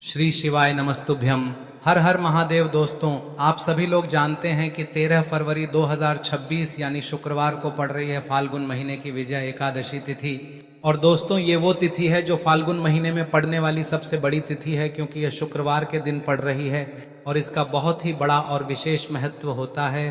श्री शिवाय नमस्तुभ्यम। हर हर महादेव। दोस्तों, आप सभी लोग जानते हैं कि 13 फरवरी 2026 यानी शुक्रवार को पड़ रही है फाल्गुन महीने की विजया एकादशी तिथि। और दोस्तों, ये वो तिथि है जो फाल्गुन महीने में पड़ने वाली सबसे बड़ी तिथि है, क्योंकि यह शुक्रवार के दिन पड़ रही है और इसका बहुत ही बड़ा और विशेष महत्व होता है।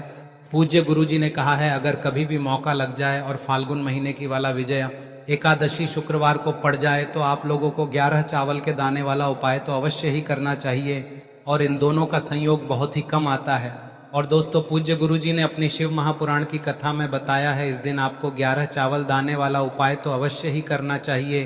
पूज्य गुरु जी ने कहा है, अगर कभी भी मौका लग जाए और फाल्गुन महीने की वाला विजया एकादशी शुक्रवार को पड़ जाए तो आप लोगों को 11 चावल के दाने वाला उपाय तो अवश्य ही करना चाहिए। और इन दोनों का संयोग बहुत ही कम आता है। और दोस्तों, पूज्य गुरु जी ने अपनी शिव महापुराण की कथा में बताया है, इस दिन आपको 11 चावल दाने वाला उपाय तो अवश्य ही करना चाहिए,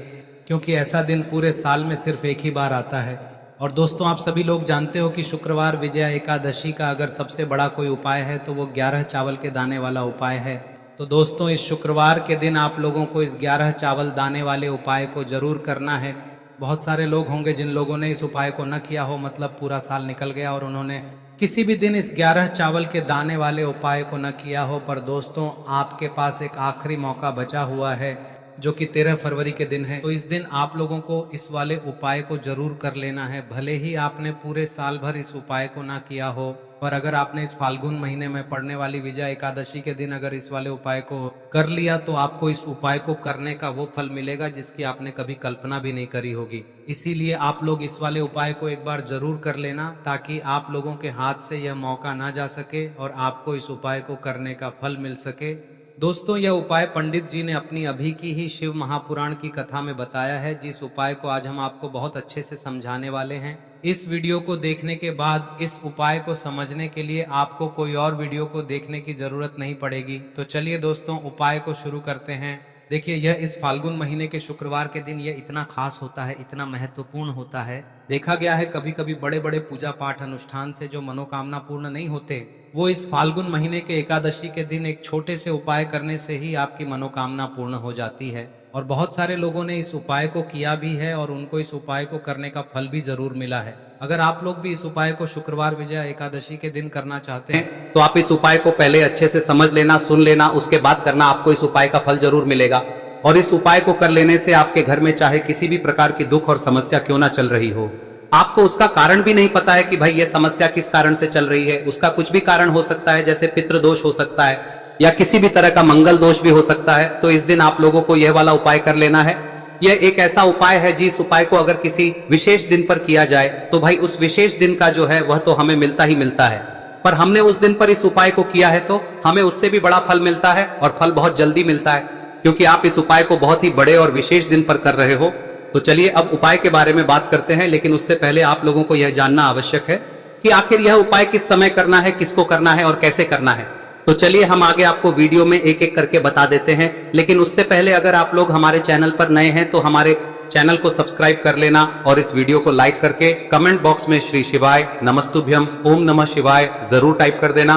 क्योंकि ऐसा दिन पूरे साल में सिर्फ एक ही बार आता है। और दोस्तों, आप सभी लोग जानते हो कि शुक्रवार विजया एकादशी का अगर सबसे बड़ा कोई उपाय है तो वो 11 चावल के दाने वाला उपाय है। तो दोस्तों, इस शुक्रवार के दिन आप लोगों को इस 11 चावल दाने वाले उपाय को जरूर करना है। बहुत सारे लोग होंगे जिन लोगों ने इस उपाय को न किया हो, मतलब पूरा साल निकल गया और उन्होंने किसी भी दिन इस 11 चावल के दाने वाले उपाय को न किया हो। पर दोस्तों, आपके पास एक आखिरी मौका बचा हुआ है, जो कि 13 फरवरी के दिन है। तो इस दिन आप लोगों को इस वाले उपाय को जरूर कर लेना है, भले ही आपने पूरे साल भर इस उपाय को ना किया हो। पर अगर आपने इस फाल्गुन महीने में पड़ने वाली विजया एकादशी के दिन अगर इस वाले उपाय को कर लिया तो आपको इस उपाय को करने का वो फल मिलेगा जिसकी आपने कभी कल्पना भी नहीं करी होगी। इसीलिए आप लोग इस वाले उपाय को एक बार जरूर कर लेना, ताकि आप लोगों के हाथ से यह मौका ना जा सके और आपको इस उपाय को करने का फल मिल सके। दोस्तों, यह उपाय पंडित जी ने अपनी अभी की ही शिव महापुराण की कथा में बताया है, जिस उपाय को आज हम आपको बहुत अच्छे से समझाने वाले हैं। इस वीडियो को देखने के बाद इस उपाय को समझने के लिए आपको कोई और वीडियो को देखने की जरूरत नहीं पड़ेगी। तो चलिए दोस्तों, उपाय को शुरू करते हैं। देखिए, यह इस फाल्गुन महीने के शुक्रवार के दिन यह इतना खास होता है, इतना महत्वपूर्ण होता है। देखा गया है कभी कभी बड़े बड़े पूजा पाठ अनुष्ठान से जो मनोकामना पूर्ण नहीं होते, वो इस फाल्गुन महीने के एकादशी के दिन एक छोटे से उपाय करने से ही आपकी मनोकामना पूर्ण हो जाती है। और बहुत सारे लोगों ने इस उपाय को किया भी है और उनको इस उपाय को करने का फल भी जरूर मिला है। अगर आप लोग भी इस उपाय को शुक्रवार विजया एकादशी के दिन करना चाहते हैं तो आप इस उपाय को पहले अच्छे से समझ लेना, सुन लेना, उसके बाद करना। आपको इस उपाय का फल जरूर मिलेगा। और इस उपाय को कर लेने से आपके घर में चाहे किसी भी प्रकार की दुख और समस्या क्यों ना चल रही हो, आपको उसका कारण भी नहीं पता है कि भाई ये समस्या किस कारण से चल रही है, उसका कुछ भी कारण हो सकता है, जैसे पितृदोष हो सकता है या किसी भी तरह का मंगल दोष भी हो सकता है। तो इस दिन आप लोगों को यह वाला उपाय कर लेना है। यह एक ऐसा उपाय है जिस उपाय को अगर किसी विशेष दिन पर किया जाए तो भाई उस विशेष दिन का जो है वह तो हमें मिलता ही मिलता है। पर हमने उस दिन पर इस उपाय को किया है तो हमें उससे भी बड़ा फल मिलता है, और फल बहुत जल्दी मिलता है, क्योंकि आप इस उपाय को बहुत ही बड़े और विशेष दिन पर कर रहे हो। तो चलिए अब उपाय के बारे में बात करते हैं, लेकिन उससे पहले आप लोगों को यह जानना आवश्यक है कि आखिर यह उपाय किस समय करना है, किसको करना है और कैसे करना है। तो चलिए हम आगे आपको वीडियो में एक एक करके बता देते हैं। लेकिन उससे पहले अगर आप लोग हमारे चैनल पर नए हैं तो हमारे चैनल को सब्सक्राइब कर लेना और इस वीडियो को लाइक करके कमेंट बॉक्स में श्री शिवाय नमस्तुभ्यम ओम नमः शिवाय जरूर टाइप कर देना।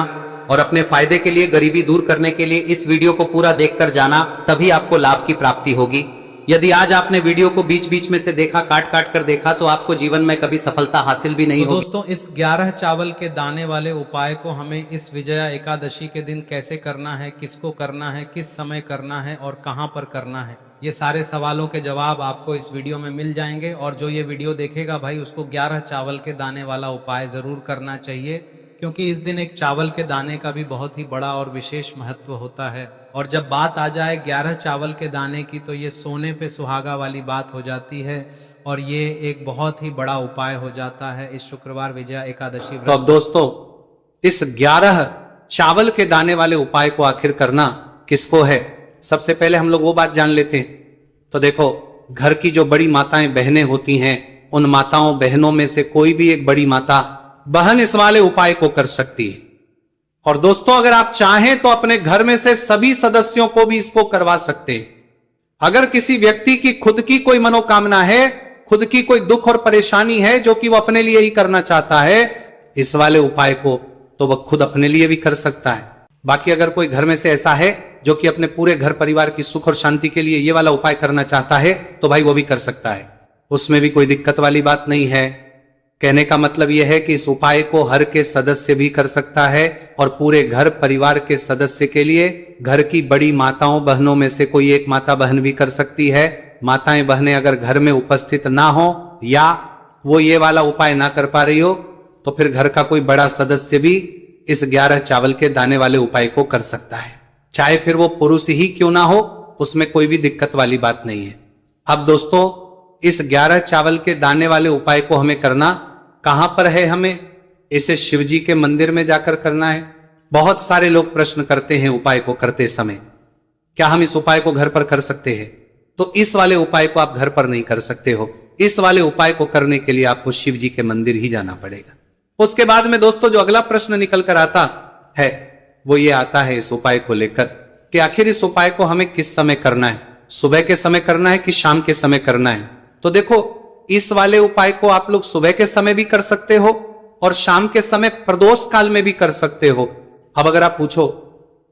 और अपने फायदे के लिए, गरीबी दूर करने के लिए इस वीडियो को पूरा देखकर जाना, तभी आपको लाभ की प्राप्ति होगी। यदि आज आपने वीडियो को बीच बीच में से देखा, काट काट कर देखा, तो आपको जीवन में कभी सफलता हासिल भी नहीं होगी। दोस्तों, इस 11 चावल के दाने वाले उपाय को हमें इस विजया एकादशी के दिन कैसे करना है, किसको करना है, किस समय करना है और कहां पर करना है, ये सारे सवालों के जवाब आपको इस वीडियो में मिल जाएंगे। और जो ये वीडियो देखेगा भाई, उसको 11 चावल के दाने वाला उपाय जरूर करना चाहिए, क्योंकि इस दिन एक चावल के दाने का भी बहुत ही बड़ा और विशेष महत्व होता है। और जब बात आ जाए 11 चावल के दाने की, तो ये सोने पे सुहागा वाली बात हो जाती है और ये एक बहुत ही बड़ा उपाय हो जाता है इस शुक्रवार विजया एकादशी। तो अब दोस्तों, इस 11 चावल के दाने वाले उपाय को आखिर करना किसको है, सबसे पहले हम लोग वो बात जान लेते हैं। तो देखो, घर की जो बड़ी माताएं बहनें होती हैं, उन माताओं बहनों में से कोई भी एक बड़ी माता बहन इस वाले उपाय को कर सकती है। और दोस्तों, अगर आप चाहें तो अपने घर में से सभी सदस्यों को भी इसको करवा सकते हैं। अगर किसी व्यक्ति की खुद की कोई मनोकामना है, खुद की कोई दुख और परेशानी है जो कि वो अपने लिए ही करना चाहता है इस वाले उपाय को, तो वह खुद अपने लिए भी कर सकता है। बाकी अगर कोई घर में से ऐसा है जो कि अपने पूरे घर परिवार की सुख और शांति के लिए ये वाला उपाय करना चाहता है, तो भाई वो भी कर सकता है, उसमें भी कोई दिक्कत वाली बात नहीं है। कहने का मतलब यह है कि इस उपाय को हर के सदस्य भी कर सकता है और पूरे घर परिवार के सदस्य के लिए घर की बड़ी माताओं बहनों में से कोई एक माता बहन भी कर सकती है। माताएं बहनें अगर घर में उपस्थित ना हो या वो ये वाला उपाय ना कर पा रही हो तो फिर घर का कोई बड़ा सदस्य भी इस 11 चावल के दाने वाले उपाय को कर सकता है, चाहे फिर वो पुरुष ही क्यों ना हो, उसमें कोई भी दिक्कत वाली बात नहीं है। अब दोस्तों, इस 11 चावल के दाने वाले उपाय को हमें करना कहां पर है? हमें इसे शिव जी के मंदिर में जाकर करना है। बहुत सारे लोग प्रश्न करते हैं उपाय को करते समय, क्या हम इस उपाय को घर पर कर सकते हैं? तो इस वाले उपाय को आप घर पर नहीं कर सकते हो। इस वाले उपाय को करने के लिए आपको शिव जी के मंदिर ही जाना पड़ेगा। उसके बाद में दोस्तों जो अगला प्रश्न निकल कर आता है वो ये आता है इस उपाय को लेकर कि आखिर इस उपाय को हमें किस समय करना है, सुबह के समय करना है कि शाम के समय करना है? तो देखो, इस वाले उपाय को आप लोग सुबह के समय भी कर सकते हो और शाम के समय प्रदोष काल में भी कर सकते हो। अब अगर आप पूछो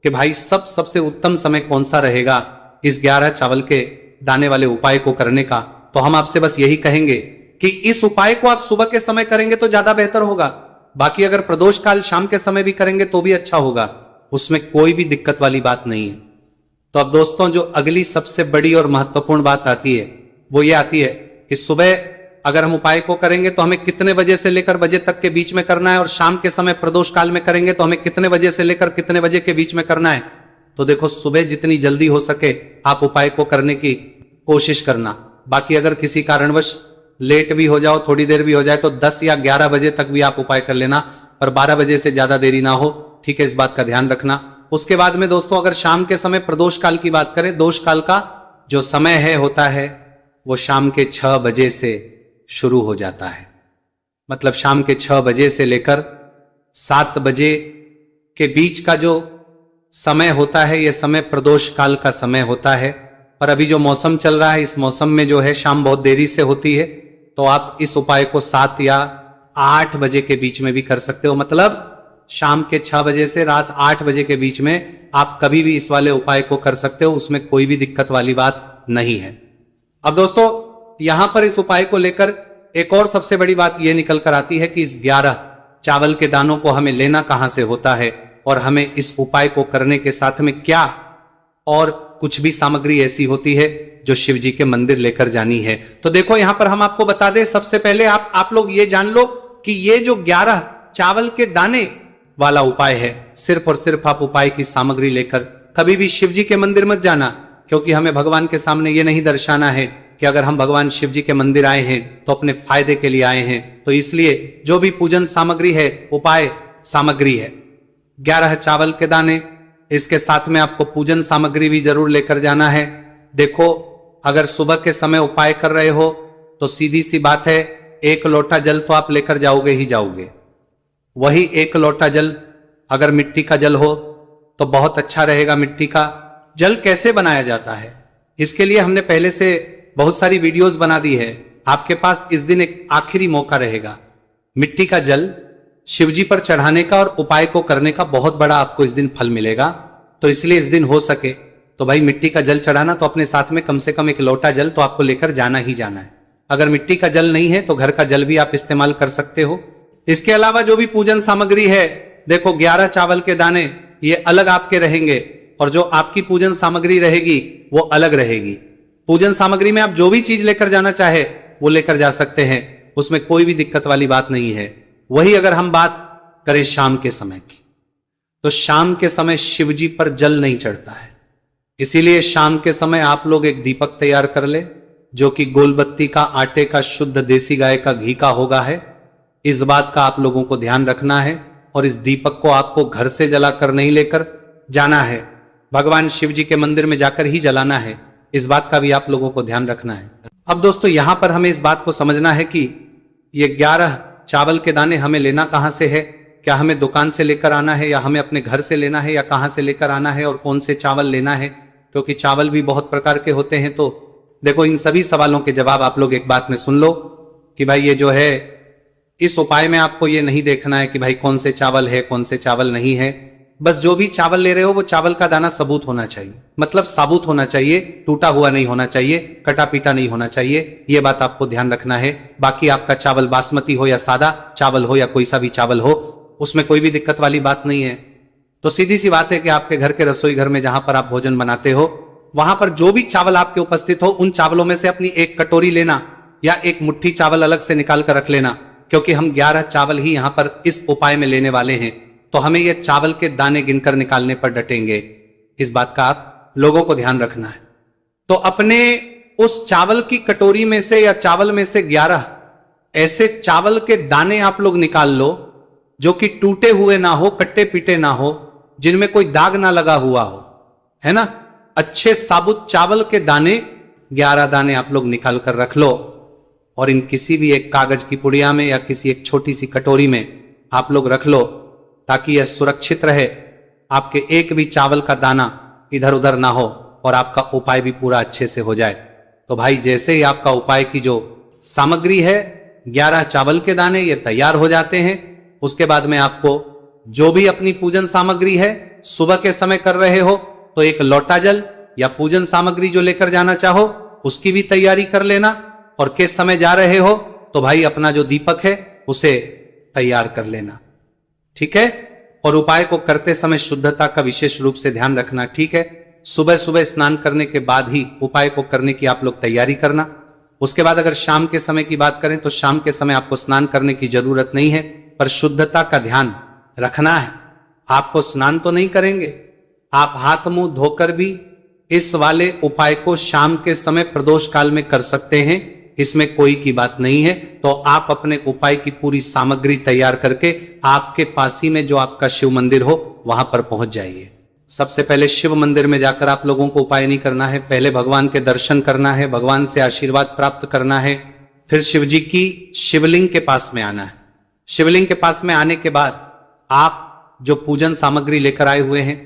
कि भाई सबसे उत्तम समय कौन सा रहेगा इस 11 चावल के दाने वाले उपाय को करने का, तो हम आपसे बस यही कहेंगे कि इस उपाय को आप सुबह के समय करेंगे तो ज्यादा बेहतर होगा। बाकी अगर प्रदोष काल शाम के समय भी करेंगे तो भी अच्छा होगा, उसमें कोई भी दिक्कत वाली बात नहीं है। तो अब दोस्तों जो अगली सबसे बड़ी और महत्वपूर्ण बात आती है वो ये आती है कि सुबह अगर हम उपाय को करेंगे तो हमें कितने बजे से लेकर बजे तक के बीच में करना है, और शाम के समय प्रदोष काल में करेंगे तो हमें कितने बजे से लेकर कितने बजे के बीच में करना है। तो देखो, सुबह जितनी जल्दी हो सके आप उपाय को करने की कोशिश करना। बाकी अगर किसी कारणवश लेट भी हो जाओ, थोड़ी देर भी हो जाए, तो 10 या 11 बजे तक भी आप उपाय कर लेना, पर 12 बजे से ज्यादा देरी ना हो, ठीक है? इस बात का ध्यान रखना। उसके बाद में दोस्तों अगर शाम के समय प्रदोष काल की बात करें, दोष काल का जो समय है होता है वो शाम के 6 बजे से शुरू हो जाता है। मतलब शाम के 6 बजे से लेकर 7 बजे के बीच का जो समय होता है ये समय प्रदोष काल का समय होता है। पर अभी जो मौसम चल रहा है इस मौसम में जो है शाम बहुत देरी से होती है, तो आप इस उपाय को 7 या 8 बजे के बीच में भी कर सकते हो। मतलब शाम के 6 बजे से रात 8 बजे के बीच में आप कभी भी इस वाले उपाय को कर सकते हो, उसमें कोई भी दिक्कत वाली बात नहीं है। अब दोस्तों यहां पर इस उपाय को लेकर एक और सबसे बड़ी बात यह निकल कर आती है कि इस 11 चावल के दानों को हमें लेना कहां से होता है और हमें इस उपाय को करने के साथ में क्या और कुछ भी सामग्री ऐसी होती है जो शिव जी के मंदिर लेकर जानी है। तो देखो यहां पर हम आपको बता दें, सबसे पहले आप लोग ये जान लो कि ये जो 11 चावल के दाने वाला उपाय है, सिर्फ और सिर्फ आप उपाय की सामग्री लेकर कभी भी शिव जी के मंदिर मत जाना, क्योंकि हमें भगवान के सामने ये नहीं दर्शाना है कि अगर हम भगवान शिव जी के मंदिर आए हैं तो अपने फायदे के लिए आए हैं। तो इसलिए जो भी पूजन सामग्री है, उपाय सामग्री है 11 चावल के दाने, इसके साथ में आपको पूजन सामग्री भी जरूर लेकर जाना है। देखो, अगर सुबह के समय उपाय कर रहे हो तो सीधी सी बात है, 1 लोटा जल तो आप लेकर जाओगे ही जाओगे। वही 1 लोटा जल अगर मिट्टी का जल हो तो बहुत अच्छा रहेगा। मिट्टी का जल कैसे बनाया जाता है इसके लिए हमने पहले से बहुत सारी वीडियोस बना दी है। आपके पास इस दिन एक आखिरी मौका रहेगा मिट्टी का जल शिवजी पर चढ़ाने का और उपाय को करने का, बहुत बड़ा आपको इस दिन फल मिलेगा। तो इसलिए इस दिन हो सके तो भाई मिट्टी का जल चढ़ाना, तो अपने साथ में कम से कम 1 लोटा जल तो आपको लेकर जाना ही जाना है। अगर मिट्टी का जल नहीं है तो घर का जल भी आप इस्तेमाल कर सकते हो। इसके अलावा जो भी पूजन सामग्री है, देखो 11 चावल के दाने ये अलग आपके रहेंगे और जो आपकी पूजन सामग्री रहेगी वो अलग रहेगी। पूजन सामग्री में आप जो भी चीज लेकर जाना चाहे वो लेकर जा सकते हैं, उसमें कोई भी दिक्कत वाली बात नहीं है। वही अगर हम बात करें शाम के समय की, तो शाम के समय शिवजी पर जल नहीं चढ़ता है, इसीलिए शाम के समय आप लोग एक दीपक तैयार कर ले जो कि गोलबत्ती का, आटे का, शुद्ध देसी गाय का घी का होगा है। इस बात का आप लोगों को ध्यान रखना है और इस दीपक को आपको घर से जलाकर नहीं लेकर जाना है, भगवान शिव जी के मंदिर में जाकर ही जलाना है। इस बात का भी आप लोगों को ध्यान रखना है। अब दोस्तों यहां पर हमें इस बात को समझना है कि ये 11 चावल के दाने हमें लेना कहां से है, क्या हमें दुकान से लेकर आना है या हमें अपने घर से लेना है या कहां से लेकर आना है और कौन से चावल लेना है, क्योंकि चावल भी बहुत प्रकार के होते हैं। तो देखो इन सभी सवालों के जवाब आप लोग एक बात में सुन लो कि भाई ये जो है इस उपाय में आपको ये नहीं देखना है कि भाई कौन से चावल है कौन से चावल नहीं है। बस जो भी चावल ले रहे हो वो चावल का दाना सबूत होना चाहिए, मतलब साबुत होना चाहिए, टूटा हुआ नहीं होना चाहिए, कटा पीटा नहीं होना चाहिए। ये बात आपको ध्यान रखना है। बाकी आपका चावल बासमती हो या सादा चावल हो या कोई सा भी चावल हो, उसमें कोई भी दिक्कत वाली बात नहीं है। तो सीधी सी बात है कि आपके घर के रसोई घर में जहां पर आप भोजन बनाते हो वहां पर जो भी चावल आपके उपस्थित हो उन चावलों में से अपनी 1 कटोरी लेना या एक मुट्ठी चावल अलग से निकाल कर रख लेना, क्योंकि हम 11 चावल ही यहां पर इस उपाय में लेने वाले हैं, तो हमें ये चावल के दाने गिनकर निकालने पर डटेंगे। इस बात का आप लोगों को ध्यान रखना है। तो अपने उस चावल की कटोरी में से या चावल में से 11 ऐसे चावल के दाने आप लोग निकाल लो जो कि टूटे हुए ना हो, कट्टे पीटे ना हो, जिनमें कोई दाग ना लगा हुआ हो, है ना। अच्छे साबुत चावल के दाने 11 दाने आप लोग निकाल कर रख लो और इन किसी भी एक कागज की पुड़िया में या किसी एक छोटी सी कटोरी में आप लोग रख लो, ताकि यह सुरक्षित रहे, आपके एक भी चावल का दाना इधर उधर ना हो और आपका उपाय भी पूरा अच्छे से हो जाए। तो भाई जैसे ही आपका उपाय की जो सामग्री है 11 चावल के दाने ये तैयार हो जाते हैं, उसके बाद में आपको जो भी अपनी पूजन सामग्री है सुबह के समय कर रहे हो तो एक लोटा जल या पूजन सामग्री जो लेकर जाना चाहो उसकी भी तैयारी कर लेना, और किस समय जा रहे हो तो भाई अपना जो दीपक है उसे तैयार कर लेना, ठीक है। और उपाय को करते समय शुद्धता का विशेष रूप से ध्यान रखना, ठीक है। सुबह सुबह स्नान करने के बाद ही उपाय को करने की आप लोग तैयारी करना। उसके बाद अगर शाम के समय की बात करें तो शाम के समय आपको स्नान करने की जरूरत नहीं है, पर शुद्धता का ध्यान रखना है। आपको स्नान तो नहीं करेंगे, आप हाथ मुंह धोकर भी इस वाले उपाय को शाम के समय प्रदोष काल में कर सकते हैं, इसमें कोई की बात नहीं है। तो आप अपने उपाय की पूरी सामग्री तैयार करके आपके पास ही में जो आपका शिव मंदिर हो वहां पर पहुंच जाइए। सबसे पहले शिव मंदिर में जाकर आप लोगों को उपाय नहीं करना है, पहले भगवान के दर्शन करना है, भगवान से आशीर्वाद प्राप्त करना है, फिर शिव जी की शिवलिंग के पास में आना है। शिवलिंग के पास में आने के बाद आप जो पूजन सामग्री लेकर आए हुए हैं,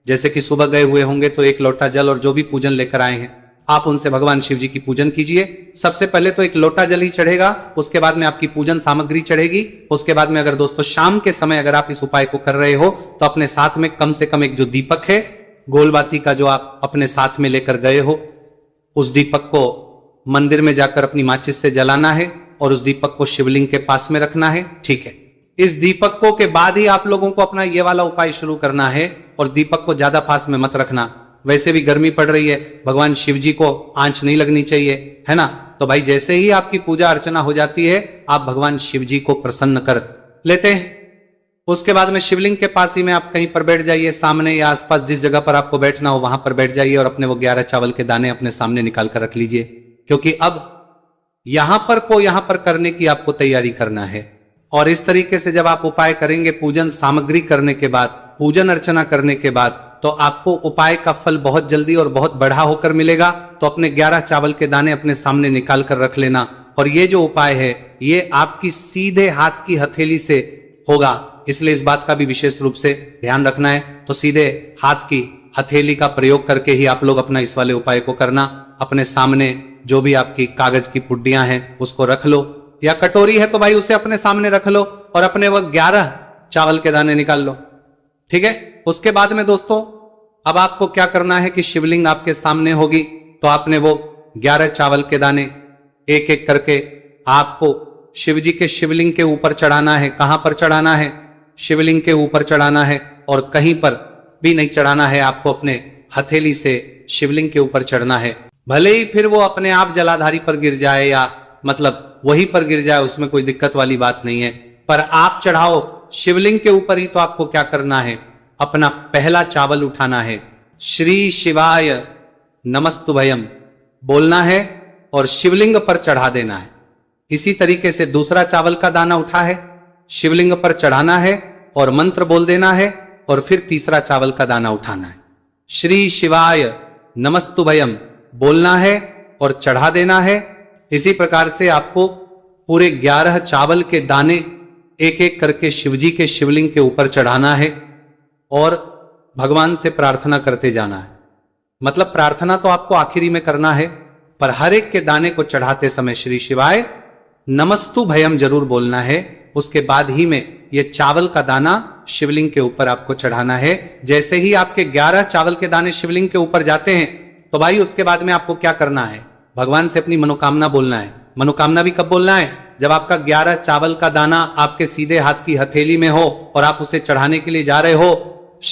जैसे कि सुबह गए हुए होंगे तो एक लोटा जल और जो भी पूजन लेकर आए हैं आप उनसे भगवान शिव जी की पूजन कीजिए। सबसे पहले तो एक लोटा जल ही चढ़ेगा, उसके बाद में आपकी पूजन सामग्री चढ़ेगी। उसके बाद में अगर दोस्तों शाम के समय अगर आप इस उपाय को कर रहे हो तो अपने साथ में कम से कम एक जो दीपक है गोलबाती का जो आप अपने साथ में लेकर गए हो, उस दीपक को मंदिर में जाकर अपनी माचिस से जलाना है और उस दीपक को शिवलिंग के पास में रखना है, ठीक है। इस दीपकों के बाद ही आप लोगों को अपना ये वाला उपाय शुरू करना है, और दीपक को ज्यादा पास में मत रखना, वैसे भी गर्मी पड़ रही है, भगवान शिव जी को आंच नहीं लगनी चाहिए, है ना। तो भाई जैसे ही आपकी पूजा अर्चना हो जाती है आप भगवान शिव जी को प्रसन्न कर लेते हैं। उसके बाद में शिवलिंग के पास ही में आप कहीं पर बैठ जाइए, सामने या आसपास जिस जगह पर आपको बैठना हो वहां पर बैठ जाइए और अपने वो 11 चावल के दाने अपने सामने निकाल कर रख लीजिए, क्योंकि अब यहां पर करने की आपको तैयारी करना है। और इस तरीके से जब आप उपाय करेंगे पूजन सामग्री करने के बाद, पूजन अर्चना करने के बाद, तो आपको उपाय का फल बहुत जल्दी और बहुत बढ़ा होकर मिलेगा। तो अपने 11 चावल के दाने अपने सामने निकाल कर रख लेना, और ये जो उपाय है ये आपकी सीधे हाथ की हथेली से होगा, इसलिए इस बात का भी विशेष रूप से ध्यान रखना है। तो सीधे हाथ की हथेली का प्रयोग करके ही आप लोग अपना इस वाले उपाय को करना। अपने सामने जो भी आपकी कागज की पुड्डियां हैं उसको रख लो, या कटोरी है तो भाई उसे अपने सामने रख लो और अपने वो 11 चावल के दाने निकाल लो, ठीक है। उसके बाद में दोस्तों अब आपको क्या करना है कि शिवलिंग आपके सामने होगी, तो आपने वो 11 चावल के दाने एक एक करके आपको शिव जी के शिवलिंग के ऊपर चढ़ाना है। कहां पर चढ़ाना है? शिवलिंग के ऊपर चढ़ाना है, और कहीं पर भी नहीं चढ़ाना है, आपको अपने हथेली से शिवलिंग के ऊपर चढ़ना है। भले ही फिर वो अपने आप जलाधारी पर गिर जाए या मतलब वहीं पर गिर जाए, उसमें कोई दिक्कत वाली बात नहीं है, पर आप चढ़ाओ शिवलिंग के ऊपर ही। तो आपको क्या करना है, अपना पहला चावल उठाना है, श्री शिवाय नमस्तुभयम बोलना है और शिवलिंग पर चढ़ा देना है। इसी तरीके से दूसरा चावल का दाना उठा है, शिवलिंग पर चढ़ाना है और मंत्र बोल देना है, और फिर तीसरा चावल का दाना उठाना है, श्री शिवाय नमस्तुभयम बोलना है और चढ़ा देना है। इसी प्रकार से आपको पूरे 11 चावल के दाने एक एक करके शिवजी के शिवलिंग के ऊपर चढ़ाना है और भगवान से प्रार्थना करते जाना है। मतलब प्रार्थना तो आपको आखिरी में करना है, पर हर एक के दाने को चढ़ाते समय श्री शिवाय नमस्तु भयम जरूर बोलना है। उसके बाद ही में ये चावल का दाना शिवलिंग के ऊपर आपको चढ़ाना है। जैसे ही आपके 11 चावल के दाने शिवलिंग के ऊपर जाते हैं तो भाई उसके बाद में आपको क्या करना है, भगवान से अपनी मनोकामना बोलना है। मनोकामना भी कब बोलना है? जब आपका 11 चावल का दाना आपके सीधे हाथ की हथेली में हो और आप उसे चढ़ाने के लिए जा रहे हो,